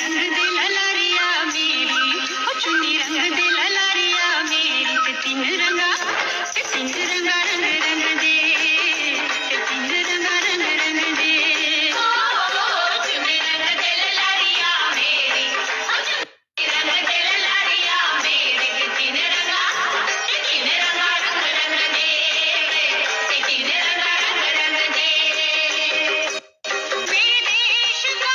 रंग दे ललारिया मेरी, ओ चुन्नी रंग दे ललारिया मेरी, ते तीन रंगा रंग रंग दे, ते तीन रंगा रंग रंग दे। ओ चुन्नी रंग दे ललारिया मेरी, ओ चुन्नी रंग दे ललारिया मेरी, ते तीन रंगा रंग रंग दे, ते तीन रंगा रंग रंग दे। विदेश का